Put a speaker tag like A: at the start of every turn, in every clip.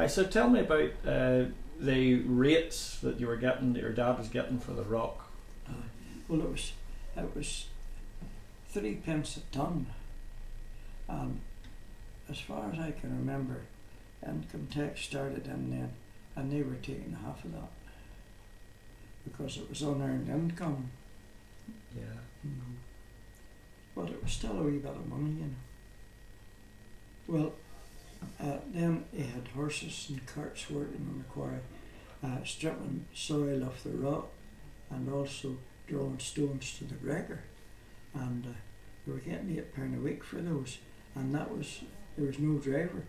A: So tell me about the rates that you were getting, that your dad was getting for the rock.
B: Well, it was 3 pence a ton, and as far as I can remember, income tax started in then, and they were taking half of that because it was unearned income.
A: Yeah.
B: Mm-hmm. But it was still a wee bit of money, you know. Well, then he had horses and carts working on the quarry, stripping soil off the rock, and also drawing stones to the breaker, and they were getting £8 a week for those, and there was no driver.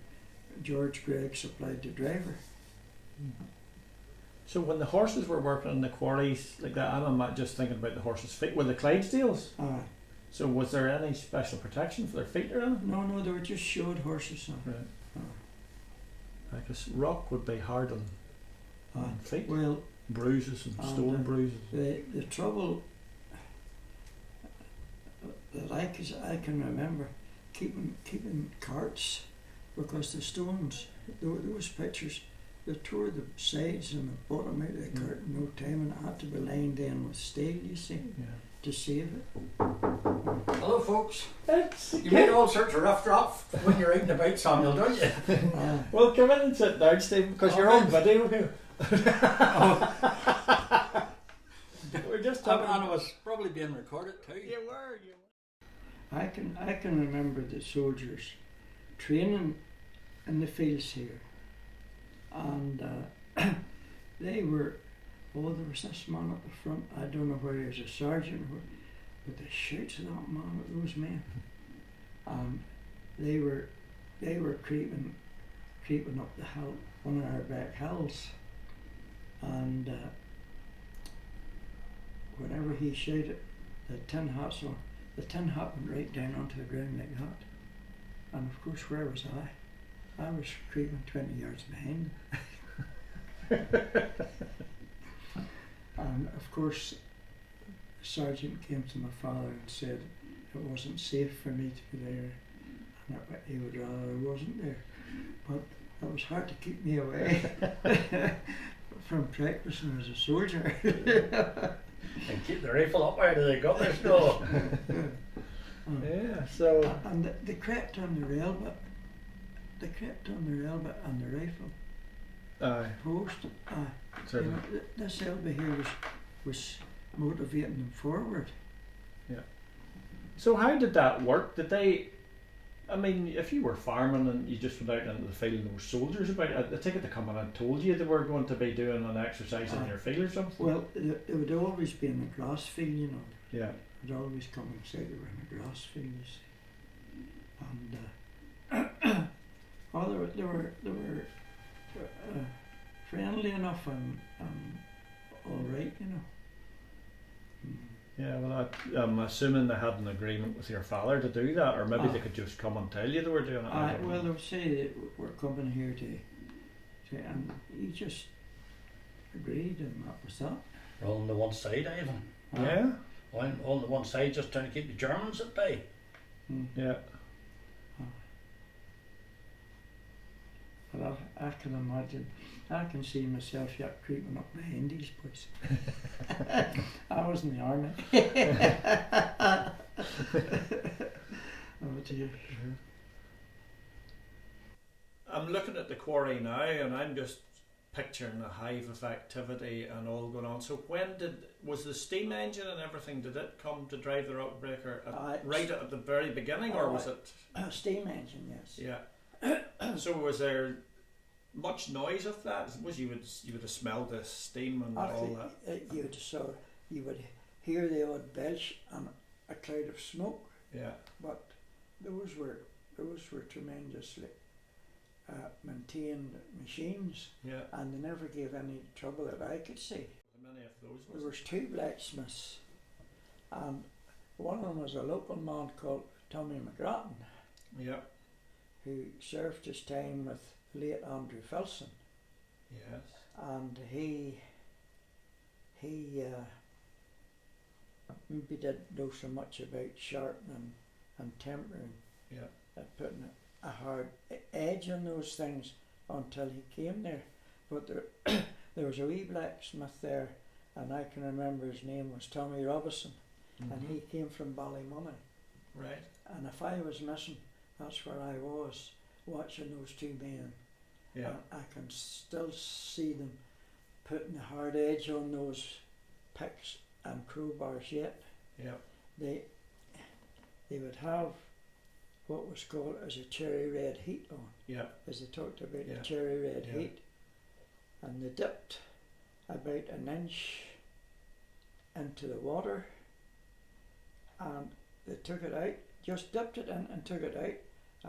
B: George Gregg supplied the driver.
A: Mm-hmm. So when the horses were working in the quarries like that, I'm not just thinking about the horses' feet. Were the Clydesdales?
B: Aye.
A: So was there any special protection for their feet or anything?
B: No, they were just shod horses.
A: Right. I guess rock would be hard on feet.
B: Well,
A: bruises and stone bruises.
B: The trouble that I can remember keeping carts, because the stones, those pictures, they tore the sides and the bottom out of the cart in no time, and it had to be lined in with steel, you see, to save it.
C: Hello folks. You make all sorts of rough draft when you're out and about, Samuel, don't you?
A: Well, come in and sit down, Stephen, because you're on video here. We're just talking.
C: And it was probably being recorded too.
A: You were.
B: I can remember the soldiers training in the fields here, and they were. Oh, there was this man at the front. I don't know where he was a sergeant, but the shouts of that man, those men, they were creeping up the hill, one of our back hills, and whenever he shouted, the tin hat went right down onto the ground like that. And of course, where was I? I was creeping 20 yards behind him. And of course, the sergeant came to my father and said it wasn't safe for me to be there, and he would rather I wasn't there. But it was hard to keep me away from practicing as a soldier.
C: And keep the rifle up out of the gutter still.
A: Yeah, so.
B: And they crept on the rail bit. They crept on the rail bit and the rifle. Post. You know, this elbow here was motivating them forward.
A: Yeah. So how did that work? Did they? I mean, if you were farming and you just went out into the field and there were soldiers about, I take it they come in and told you they were going to be doing an exercise in your field or something?
B: Well, it would always be in the grass field, you know.
A: Yeah.
B: They'd always come and say they were in the grass field, you see. And they were friendly enough and all right, you know.
A: Yeah, well, I'm assuming they had an agreement with your father to do that, or maybe they could just come and tell you they were doing it.
B: Well, they would say they were coming here to and he just agreed, and that was that.
C: All on the one side, Ivan.
A: Yeah.
C: All on the one side, just trying to keep the Germans at bay.
A: Yeah.
B: Well, I can imagine. I can see myself yet creeping up behind these boys. I was in the army. Oh dear.
A: I'm looking at the quarry now, and I'm just picturing a hive of activity and all going on. So was the steam engine and everything, did it come to drive the rock breaker right at the very beginning, or was it?
B: Steam engine, yes.
A: Yeah. So was there much noise of that? You would have smelled the steam and all that.
B: You would hear the odd belch and a cloud of smoke.
A: Yeah.
B: But those were tremendously maintained machines.
A: Yeah.
B: And they never gave any trouble that I could see.
A: How many of those
B: There was 2 blacksmiths, and one of them was a local man called Tommy McGrattan.
A: Yeah.
B: Who served his time with late Andrew Filson.
A: Yes.
B: And he maybe didn't know so much about sharpening and tempering.
A: Yeah.
B: Putting a hard edge on those things, until he came there. But there, there was a wee blacksmith there, and I can remember his name was Tommy Robinson, and he came from Ballymoney.
A: Right.
B: And if I was missing, that's where I was, watching those two men.
A: Yeah.
B: I can still see them putting the hard edge on those picks and crowbars yet.
A: Yeah.
B: They would have what was called as a cherry red heat on,
A: Yeah.
B: as they talked about
A: Yeah.
B: the cherry red
A: Yeah.
B: heat. And they dipped about an inch into the water, and they took it out, just dipped it in and took it out,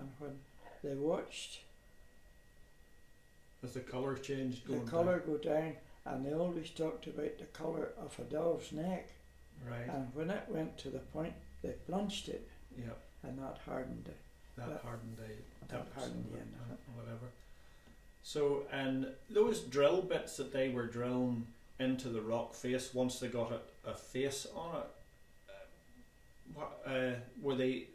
B: and when they watched
A: As the colour changed,
B: the
A: going
B: colour go down, and they always talked about the colour of a dove's neck,
A: down. Right.
B: and when it went to the point, they plunged it,
A: Yeah.
B: and that hardened it.
A: That hardened the
B: That
A: tips
B: hardened
A: and
B: the end of it.
A: whatever. So, and those drill bits that they were drilling into the rock face, once they got a face on it, were they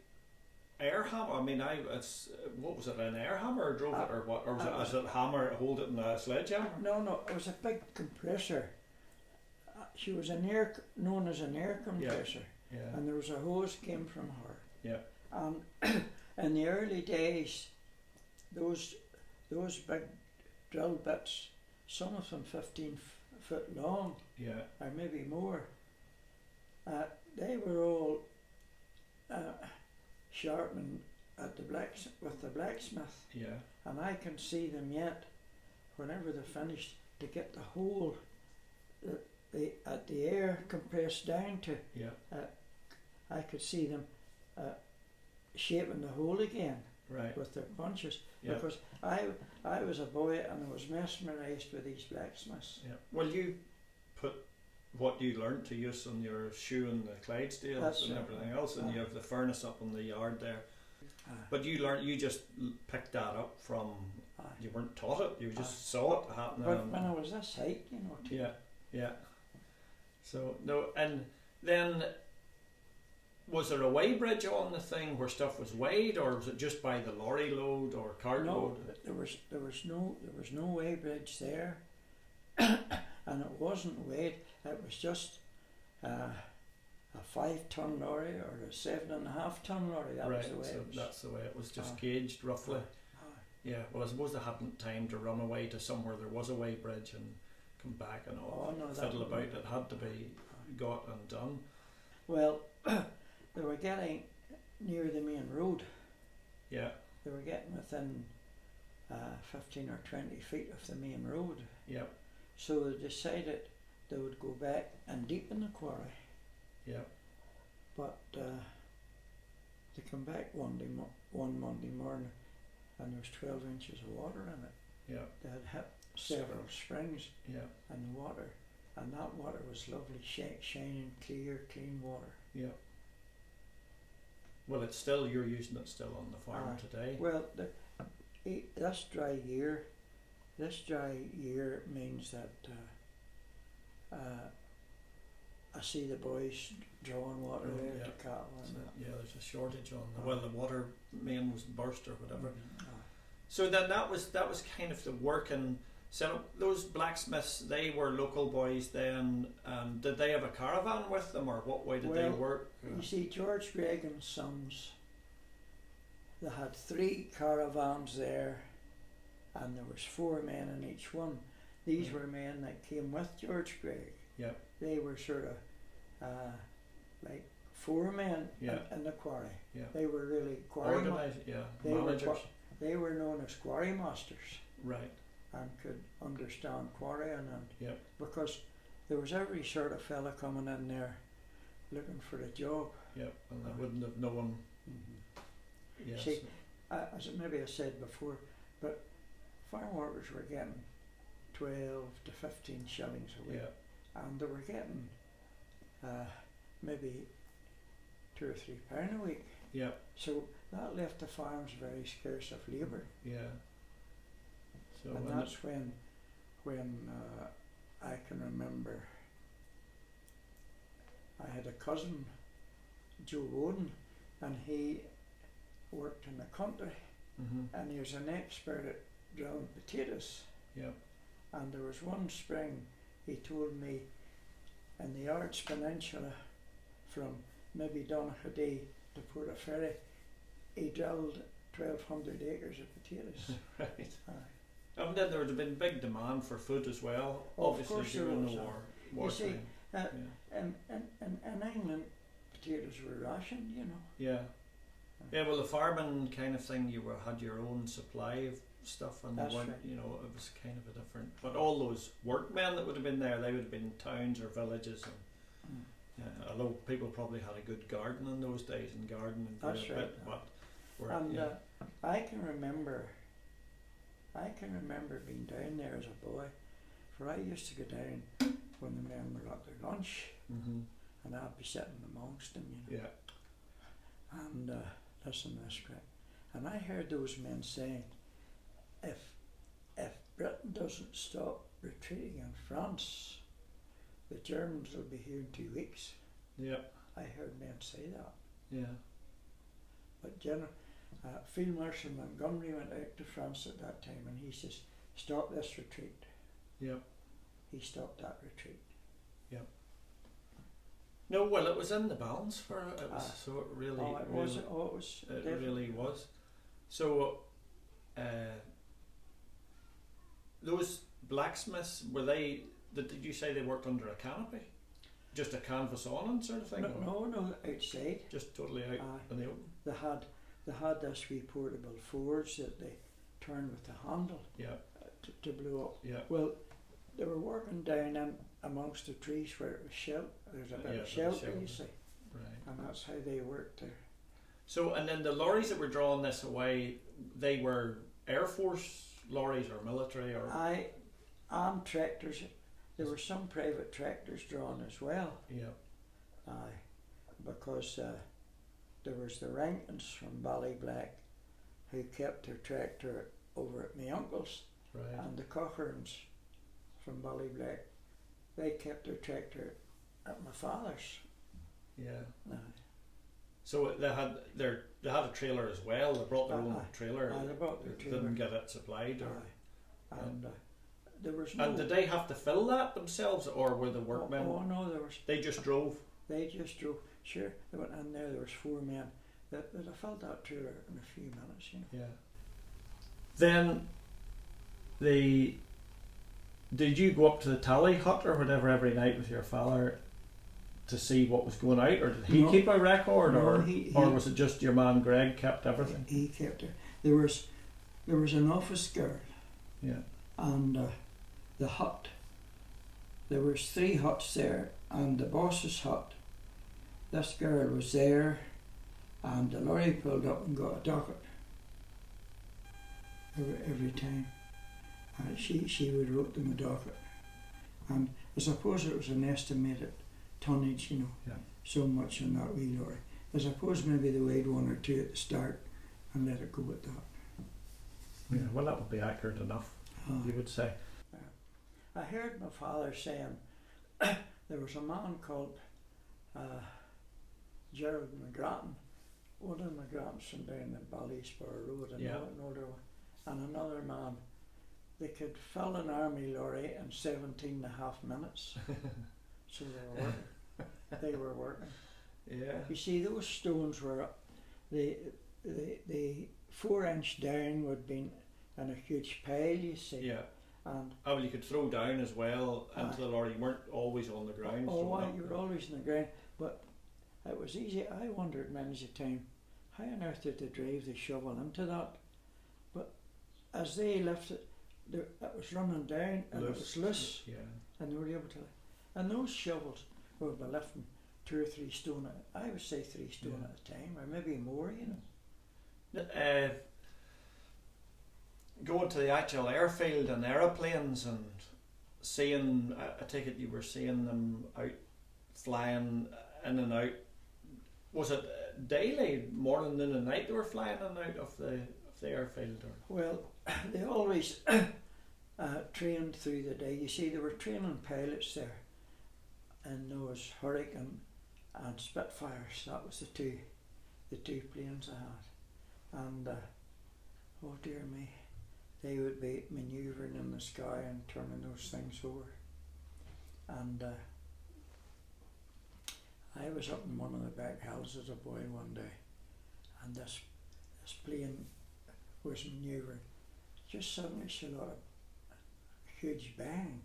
A: air hammer? I mean, what was it, an air hammer drove it, or what? Or was it hammer, hold it in a sledgehammer?
B: No, it was a big compressor. She was known as an air compressor,
A: Yeah.
B: and there was a hose came from her.
A: Yeah.
B: And in the early days, those big drill bits, some of them 15 foot long,
A: Yeah.
B: or maybe more, they were all sharpened at with the blacksmith,
A: Yeah.
B: and I can see them yet. Whenever they're finished, to get the hole at the air compressed down to,
A: Yeah.
B: I could see them shaping the hole again
A: Right.
B: with their punches,
A: Yeah.
B: because I was a boy and I was mesmerised with these blacksmiths.
A: Yeah. Well, you put what you learnt to use on your shoe and the Clydesdales
B: That's
A: and
B: right.
A: everything else, and you have the furnace up in the yard there. But you just picked that up from, you weren't taught it, you just saw it happening.
B: But when I was this height, you know.
A: Yeah, yeah. So, no, and then was there a weigh bridge on the thing where stuff was weighed, or was it just by the lorry load or cart load?
B: There was no weigh bridge there, and it wasn't weighed. It was just a 5-ton lorry or a 7.5-ton lorry. That was the way
A: so
B: it was.
A: that's the way it was, just gauged roughly. Yeah, well, I suppose they hadn't time to run away to somewhere there was a weigh bridge and come back and all fiddle about. It had to be got and done.
B: Well, they were getting near the main road.
A: Yeah.
B: They were getting within 15 or 20 feet of the main road.
A: Yeah.
B: So they decided they would go back and deepen the quarry.
A: Yeah.
B: But they come back one Monday morning, and there was 12 inches of water in it.
A: Yeah.
B: They had hit several springs
A: Yeah.
B: in the water, and that water was lovely, shining, clear, clean water.
A: Yeah. Well, it's still, you're using it still on the farm today.
B: Well, this dry year means that I see the boys drawing water there to cattle.
A: Yeah, there's a shortage on the water main was burst or whatever.
B: Mm-hmm.
A: So then that was kind of the working setup. Those blacksmiths, they were local boys then. Did they have a caravan with them, or what way did they work?
B: You see, George Gregg and Sons, they had 3 caravans there, and there was 4 men in each one. These were men that came with George Gregg.
A: Yeah.
B: They were sort of like 4 men in the quarry.
A: Yeah.
B: They were really quarry
A: managers.
B: They were known as quarry masters.
A: Right.
B: And could understand quarrying, and because there was every sort of fella coming in there looking for a job.
A: Yeah, and they wouldn't have known.
B: Mm-hmm.
A: Yes.
B: See, as maybe I said before, but farm workers were getting 12 to 15 shillings a week, and they were getting maybe £2 or £3 a week.
A: Yeah.
B: So that left the farms very scarce of labour.
A: Yeah. So
B: and that's when I can remember I had a cousin, Joe Oden, and he worked in the country, and he was an expert at drilling potatoes.
A: Yeah.
B: And there was one spring, he told me, in the Ards Peninsula, from maybe Donaghadee to Portaferry, he drilled 1,200 acres of potatoes.
A: Right. And then there would have been big demand for food as well, obviously during the war.
B: You see,
A: Wartime.
B: in England, potatoes were rationed, you know.
A: Yeah. Yeah, well, the farming kind of thing, had your own supply of stuff, and
B: That's right.
A: you know, it was kind of a different. But all those workmen that would have been there, they would have been in towns or villages, and although people probably had a good garden in those days and gardening for
B: That's
A: a
B: right.
A: bit, but
B: I can remember being down there as a boy, for I used to go down when the men were at their lunch, and I'd be sitting amongst them, you know.
A: Yeah.
B: And listen to this, Greg. And I heard those men saying, if Britain doesn't stop retreating in France, the Germans will be here in 2 weeks.
A: Yeah.
B: I heard men say that.
A: Yeah.
B: But Field Marshal Montgomery went out to France at that time, and he says, stop this retreat.
A: Yeah.
B: He stopped that retreat.
A: Yeah. No, well, it was in the balance for it. Was, so it really, it really was. So, those blacksmiths, did you say they worked under a canopy? Just a canvas awning sort of thing?
B: No, outside.
A: Just totally out in the open?
B: They had this wee portable forge that they turned with the handle to blow up.
A: Yeah.
B: Well, they were working down in amongst the trees where it was there's a bit of shelter, you see.
A: Right.
B: And that's how they worked there.
A: So, and then the lorries that were drawing this away, they were Air Force lorries or military or?
B: And tractors. There were some private tractors drawn as well.
A: Yeah.
B: Because there was the Rankins from Ballyblack who kept their tractor over at my uncle's.
A: Right.
B: And the Cochranes from Ballyblack, they kept their tractor at my father's.
A: Yeah. So they had a trailer as well. They brought their own trailer.
B: They brought their trailer.
A: Didn't get it supplied, or.
B: And there was no.
A: And did they have to fill that themselves, or were the workmen?
B: Oh no, there was.
A: They just drove.
B: They just drove. Sure, they went in there. There was 4 men that filled that trailer in a few minutes. You know.
A: Yeah. Then, did you go up to the tally hut or whatever every night with your father to see what was going out, or did he keep a record, or was it just your man Greg kept everything?
B: He kept it. There was an office girl.
A: Yeah.
B: And the hut. There was 3 huts there, and the boss's hut. This girl was there, and the lorry pulled up and got a docket every time. She would write them a docket, and I suppose it was an estimated tonnage, you know.
A: Yeah.
B: So much on that wee lorry. I suppose maybe they weighed 1 or 2 at the start, and let it go at that.
A: Yeah. Well, that would be accurate enough. You would say.
B: I heard my father saying there was a man called Gerald McGrattan, one of the McGrattans from down the Ballyeasborough Road, and another man. They could fill an army lorry in 17.5 minutes. So they were working. They were working.
A: Yeah.
B: You see, those stones were the 4-inch down would be in a huge pile, you see.
A: Yeah.
B: And
A: well, you could throw down as well into the lorry. You weren't always on the ground.
B: You were always on the ground, but it was easy. I wondered many a time, how on earth did they drive the shovel into that? But as they lifted, it was running down and it was loose, and they were able to. And those shovels were lifting 2 or 3 stone. I would say 3 stone at a time, or maybe more. You know.
A: Going to the actual airfield and aeroplanes and seeing, I take it you were seeing them out flying in and out. Was it daily, morning, noon and night they were flying in and out of the airfield? Or?
B: Well, they always trained through the day. You see, they were training pilots there, and there was Hurricane and Spitfires. That was the two planes I had, and oh dear me, they would be manoeuvring in the sky and turning those things over. And I was up in one of the back hills as a boy one day, and this plane was manoeuvring. Just suddenly she got a huge bang,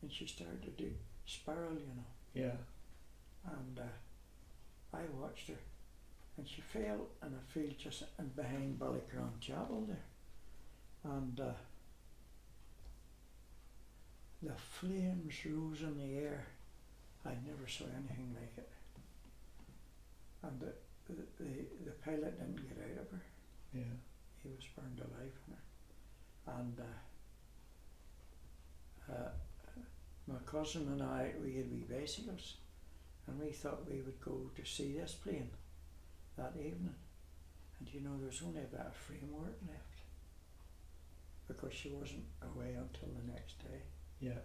B: and she started to do spiral, you know.
A: Yeah.
B: And I watched her, and she fell in a field just in behind Ballycrown Chapel there, and the flames rose in the air. I never saw anything like it. And the pilot didn't get out of her.
A: Yeah.
B: He was burned alive in her. And my cousin and I, we had wee bicycles, and we thought we would go to see this plane that evening. And you know, there was only a bit of framework left, because she wasn't away until the next day.
A: Yeah.